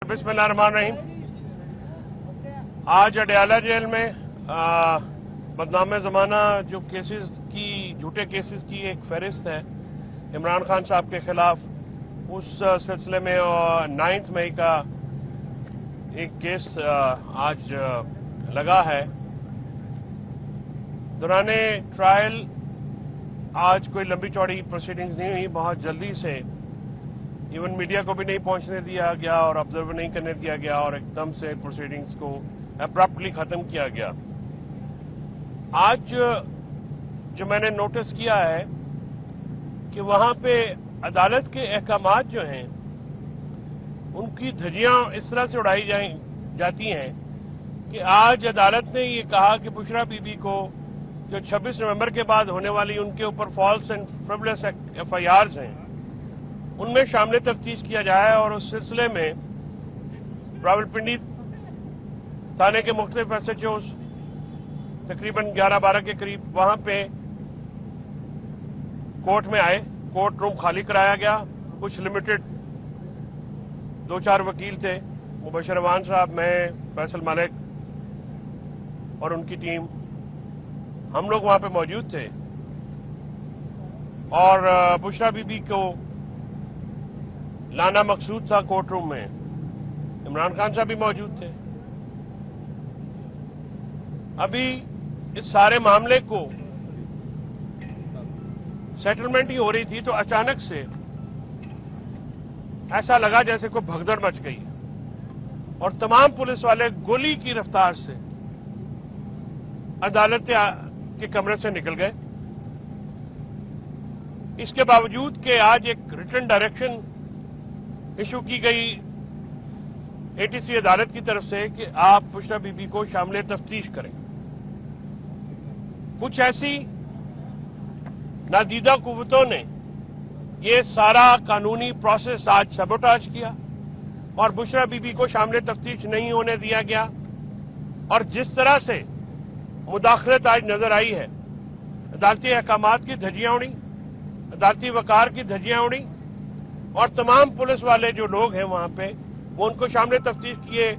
बिस्मिल्लाहिर्रहमानिर्रहीम। आज अडयाला जेल में बदनाम ज़माना जो केसेस की झूठे केसेस की एक फहरिस्त है इमरान खान साहब के खिलाफ, उस सिलसिले में 9 मई का एक केस आज लगा है। दौराने ट्रायल आज कोई लंबी चौड़ी प्रोसीडिंग्स नहीं हुई, बहुत जल्दी से इवन मीडिया को भी नहीं पहुंचने दिया गया और ऑब्जर्व नहीं करने दिया गया और एकदम से प्रोसीडिंग्स को अब्रप्टली खत्म किया गया। आज जो मैंने नोटिस किया है कि वहां पे अदालत के अहकामात जो हैं उनकी धज्जियां इस तरह से उड़ाई जाती हैं कि आज अदालत ने ये कहा कि बुशरा बीबी को जो 26 नवंबर के बाद होने वाली उनके ऊपर फॉल्स एंड फ्रिवलेस FIRs हैं उनमें शामिल तफ्तीश किया जाए और उस सिलसिले में रावलपिंडी थाने के मुख्तलिफ SHOs तकरीबन 11-12 के करीब वहां पे कोर्ट में आए। कोर्ट रूम खाली कराया गया। कुछ लिमिटेड 2-4 वकील थे, मुबशर अवान साहब, मैं, फैसल मलिक और उनकी टीम, हम लोग वहां पे मौजूद थे। और बुशरा बीबी को लाना मकसूद था कोर्ट रूम में। इमरान खान साहब भी मौजूद थे। अभी इस सारे मामले को सेटलमेंट ही हो रही थी तो अचानक से ऐसा लगा जैसे कोई भगदड़ मच गई और तमाम पुलिस वाले गोली की रफ्तार से अदालत के कमरे से निकल गए। इसके बावजूद कि आज एक रिटन डायरेक्शन इशू की गई ATC अदालत की तरफ से कि आप बुशरा बीबी को शामिल तफ्तीश करें। कुछ ऐसी नादीदा कुव्वतों ने ये सारा कानूनी प्रोसेस आज सबोटाज किया और बुशरा बीबी को शामिल तफ्तीश नहीं होने दिया गया। और जिस तरह से मुदाखलत आज नजर आई है, अदालती अहकामात की धज्जियां उड़ी, अदालती वकार की धज्जियां उड़ी और तमाम पुलिस वाले जो लोग हैं वहां पे वो उनको शामिल तफ्तीश किए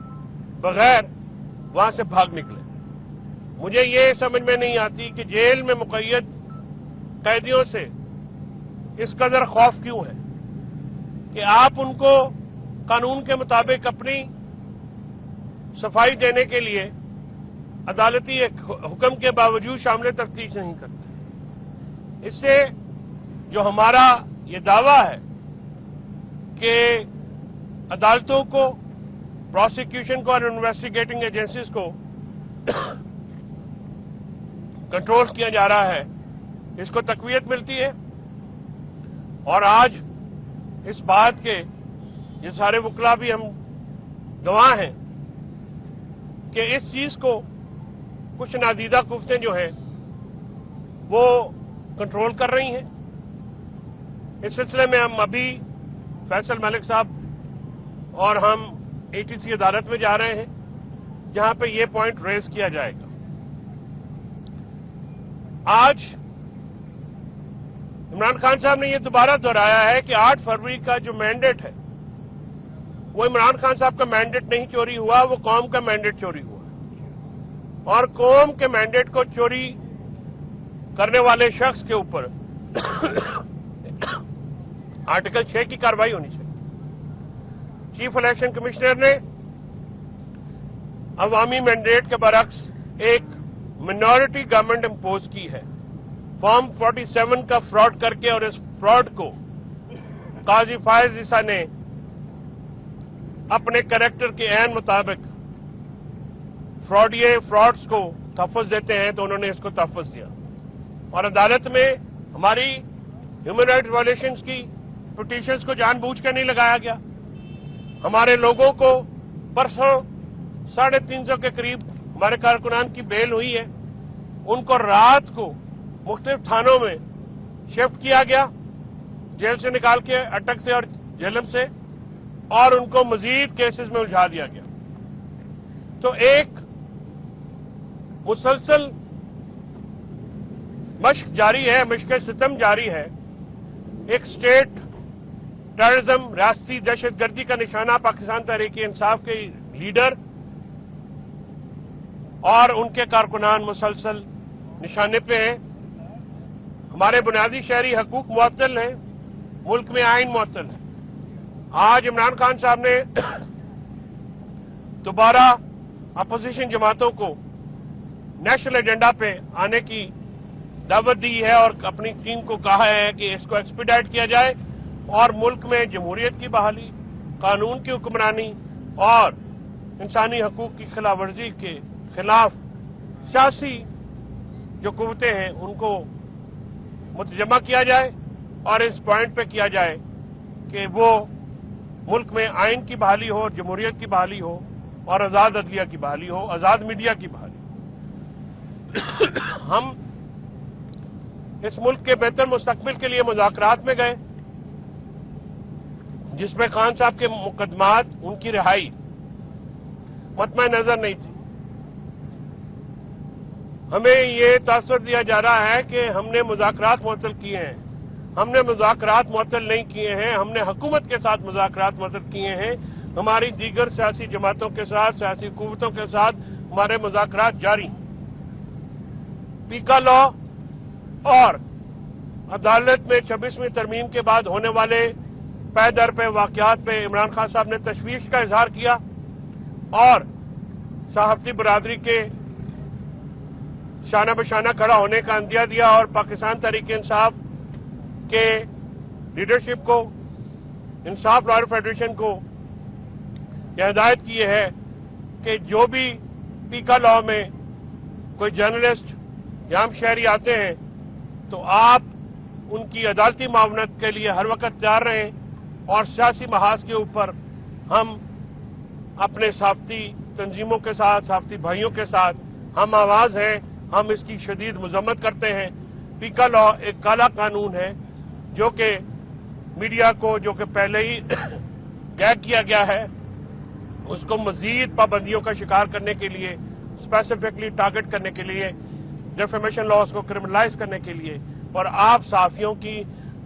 बगैर वहां से भाग निकले। मुझे ये समझ में नहीं आती कि जेल में मुक़य्यद कैदियों से इस कदर खौफ क्यों है कि आप उनको कानून के मुताबिक अपनी सफाई देने के लिए अदालती हुक्म के बावजूद शामिल तफ्तीश नहीं करते। इससे जो हमारा ये दावा है कि अदालतों को, प्रोसिक्यूशन को और इन्वेस्टिगेटिंग एजेंसीज को कंट्रोल किया जा रहा है, इसको तकवीयत मिलती है। और आज इस बात के ये सारे वकला भी हम गवाह हैं कि इस चीज को कुछ नादीदा कुफ्तें जो हैं वो कंट्रोल कर रही हैं। इस सिलसिले में हम अभी फैसल मलिक साहब और हम ATC अदालत में जा रहे हैं जहां पे ये पॉइंट रेज किया जाएगा। आज इमरान खान साहब ने ये दोबारा दोहराया है कि 8 फरवरी का जो मैंडेट है वो इमरान खान साहब का मैंडेट नहीं चोरी हुआ, वो कौम का मैंडेट चोरी हुआ। और कौम के मैंडेट को चोरी करने वाले शख्स के ऊपर आर्टिकल 6 की कार्रवाई होनी चाहिए। चीफ इलेक्शन कमिश्नर ने अवामी मैंडेट के बरक्स एक मिनॉरिटी गवर्नमेंट इंपोज की है। फॉर्म 47 का फ्रॉड करके और इस फ्रॉड को काजी फायज ईसा ने अपने कैरेक्टर के ऐन मुताबिक फ्रॉड्स को तहफ़्फ़ुज़ देते हैं तो उन्होंने इसको तहफ़्फ़ुज़ दिया। और अदालत में हमारी ह्यूमन राइट्स वायलेशंस की पिटीशंस को जानबूझ कर नहीं लगाया गया। हमारे लोगों को परसों 350 के करीब हमारे कारकुनान की बेल हुई है, उनको रात को मुख्तलिफ थानों में शिफ्ट किया गया, जेल से निकाल के, अटक से और जेलम से, और उनको मजीद केसेस में उलझा दिया गया। तो एक मुसलसल मश्क जारी है, मश्क सितम जारी है। एक स्टेट टेररिज्म, रियासती दहशतगर्दी का निशाना पाकिस्तान तहरीक इंसाफ के लीडर और उनके कारकुनान मुसलसल निशाने पे हैं। हमारे बुनियादी शहरी हकूक मुअत्तल हैं, मुल्क में आइन मुअत्तल है। आज इमरान खान साहब ने दोबारा अपोजिशन जमातों को नेशनल एजेंडा पे आने की दावत दी है और अपनी टीम को कहा है कि इसको एक्सपीडाइट किया जाए और मुल्क में जमहूरियत की बहाली, कानून की हुक्मरानी और इंसानी हकूक की खिलाफ वर्जी के खिलाफ सियासी जो कुव्वतें हैं उनको मुतजमा किया जाए और इस पॉइंट पे किया जाए कि वो मुल्क में आइन की बहाली हो, जमहूरियत की बहाली हो और आजाद अदलिया की बहाली हो, आजाद मीडिया की बहाली। हम इस मुल्क के बेहतर मुस्तकबिल के लिए मुज़ाकरात में गए, जिसमें खान साहब के मुकदमात, उनकी रिहाई मतमे नजर नहीं थी। हमें ये तासुर दिया जा रहा है कि हमने मुज़ाकरात मुअत्तल किए हैं। हमने मुज़ाकरात मुअत्तल नहीं किए हैं, हमने हुकूमत के साथ मुज़ाकरात मुअत्तल किए हैं। हमारी दीगर सियासी जमातों के साथ, सियासी कुव्वतों के साथ हमारे मुज़ाकरात जारी। पीका लॉ और अदालत में 26वीं तरमीम के बाद होने वाले पै दर पे वाक़यात पे इमरान खान साहब ने तशवीश का इजहार किया और सहाफ़ती बरादरी के शाना बशाना खड़ा होने का अंदिया दिया और पाकिस्तान तहरीक इंसाफ के लीडरशिप को, इंसाफ लॉयर फेडरेशन को यह हिदायत की है कि जो भी पीका लॉ में कोई जर्नलिस्ट या हम शहरी आते हैं तो आप उनकी अदालती मावनत के लिए हर वक्त तैयार रहें और सियासी महाज के ऊपर हम अपने सहाफ़ती तंजीमों के साथ, सहाफ़ती भाइयों के साथ हम आवाज़ हैं। हम इसकी शदीद मजम्मत करते हैं। पीका लॉ एक काला कानून है जो कि मीडिया को, जो कि पहले ही गैग किया गया है, उसको मजीद पाबंदियों का शिकार करने के लिए, स्पेसिफिकली टारगेट करने के लिए, डिफेमेशन लॉज को क्रिमिनलाइज करने के लिए और आप सहाफ़ियों की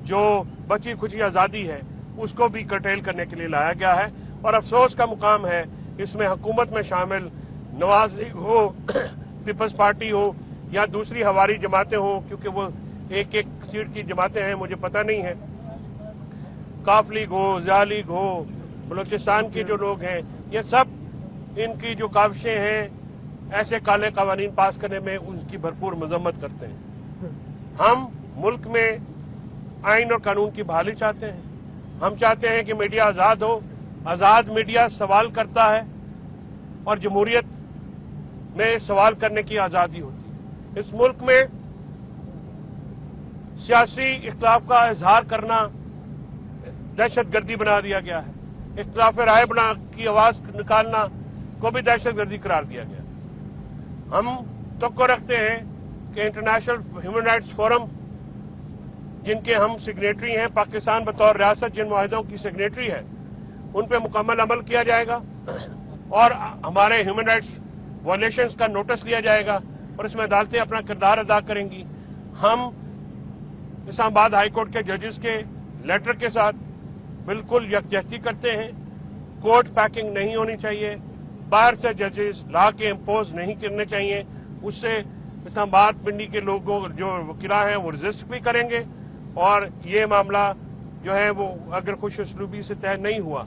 जो बची खुची आज़ादी है उसको भी कर्टेल करने के लिए लाया गया है। और अफसोस का मुकाम है इसमें हुकूमत में शामिल नवाज लीग हो, पीपल्स पार्टी हो या दूसरी हवारी जमातें हो, क्योंकि वो एक एक सीट की जमातें हैं, मुझे पता नहीं है, काफ लीग हो, ज़िया लीग हो, बलूचिस्तान के जो लोग हैं, ये सब इनकी जो काविशें हैं ऐसे काले कवानीन पास करने में उनकी भरपूर मजम्मत करते हैं। हम मुल्क में आइन और कानून की बहाली चाहते हैं। हम चाहते हैं कि मीडिया आज़ाद हो। आज़ाद मीडिया सवाल करता है और जमहूरियत में सवाल करने की आज़ादी होती है। इस मुल्क में सियासी इख्तिलाफ का इजहार करना दहशतगर्दी बना दिया गया है। इख्तिलाफ राय बना की आवाज निकालना को भी दहशतगर्दी करार दिया गया। हम तवक्को रखते हैं कि इंटरनेशनल ह्यूमन राइट्स फोरम, जिनके हम सिग्नेटरी हैं, पाकिस्तान बतौर रियासत जिन मुआहिदों की सिग्नेटरी है, उन पर मुकम्मल अमल किया जाएगा और हमारे ह्यूमन राइट्स वायलेशंस का नोटिस लिया जाएगा और इसमें अदालतें अपना किरदार अदा करेंगी। हम इस्लामाबाद हाई कोर्ट के जजेस के लेटर के साथ बिल्कुल यकजहती करते हैं। कोर्ट पैकिंग नहीं होनी चाहिए, बाहर से जजेस ला के इम्पोज नहीं करने चाहिए। उससे इस्लामाबाद पिंडी के लोगों जो वकीला हैं वो रजिस्ट भी करेंगे और ये मामला जो है वो अगर खुश उसलूबी से तय नहीं हुआ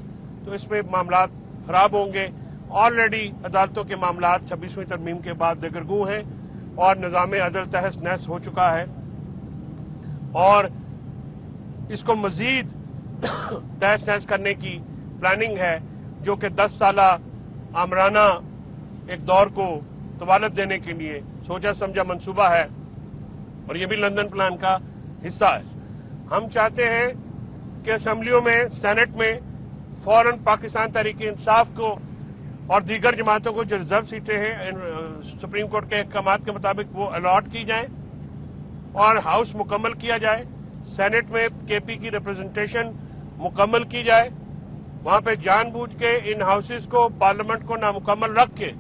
तो इसमें मामला खराब होंगे। ऑलरेडी अदालतों के मामला 26वीं तरमीम के बाद दगरगू हैं और निज़ाम अदल तहस नहस हो चुका है और इसको मजीद तहस नहस करने की प्लानिंग है, जो कि 10 साला आमराना एक दौर को तवालत देने के लिए सोचा समझा मंसूबा है और ये भी लंदन प्लान का हिस्सा है। हम चाहते हैं कि असेंबलियों में, सेनेट में फौरन पाकिस्तान तहरीक इंसाफ को और दीगर जमातों को जो रिजर्व सीटें हैं सुप्रीम कोर्ट के अहकामात के मुताबिक वो अलॉट की जाए और हाउस मुकम्मल किया जाए। सेनेट में केपी की रिप्रेजेंटेशन मुकम्मल की जाए। वहां पे जानबूझ के इन हाउसेस को, पार्लियामेंट को नामुकम्मल रख के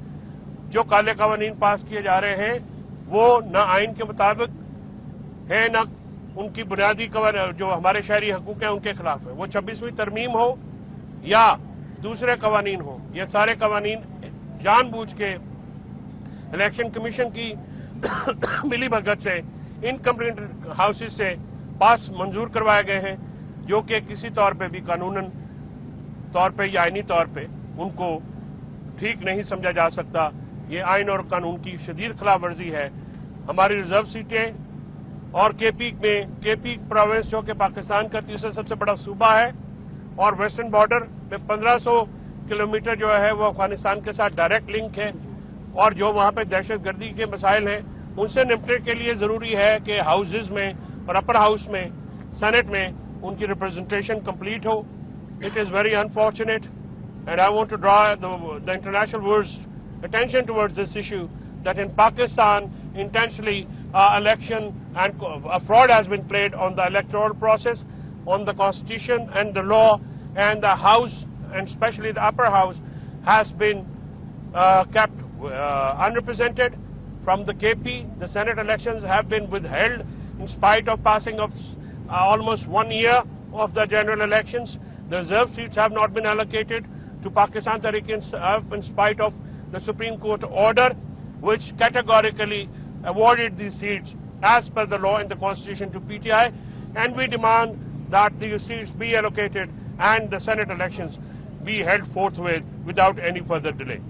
जो काले कानून पास किए जा रहे हैं वो न आइन के मुताबिक है, न ان کی بنیادی جو ہمارے شہری حقوق ہیں ان کے خلاف ہے. وہ 26ویں ترمیم ہو یا دوسرے قوانین ہو، یہ سارے قوانین جان بوجھ کے الیکشن کمیشن کی ملی بھگت سے ان کمپلینٹ ہاؤسز سے پاس منظور کروائے گئے ہیں، جو کہ کسی طور پہ بھی قانوناً طور پہ یا آئینی طور پہ ان کو ٹھیک نہیں سمجھا جا سکتا. یہ آئین اور قانون کی شدید خلاف ورزی ہے. ہماری ریزرو سیٹیں اور کے پی پروونس جو کہ پاکستان کا تیسرا سب سے بڑا صوبہ ہے اور ویسٹرن بارڈر میں 1500 کلومیٹر جو ہے وہ افغانستان کے ساتھ ڈائریکٹ لنک ہے، اور جو وہاں پہ دہشت گردی کے مسائل ہیں ان سے نمٹنے کے لیے ضروری ہے کہ ہاؤسز میں اور اپر ہاؤس میں سینٹ میں ان کی representation complete who. It is very unfortunate, and I want to draw the international world's attention towards this issue, that in Pakistan intentionally election and a fraud has been played on the electoral process, on the constitution and the law, and the house, and especially the upper house, has been kept unrepresented. From the KP, the Senate elections have been withheld in spite of passing of almost 1 year of the general elections. The reserve seats have not been allocated to Pakistan Tehreek-e-Insaf in spite of the Supreme Court order, which categorically awarded these seats as per the law and the constitution to PTI, and we demand that these seats be allocated and the Senate elections be held forthwith without any further delay.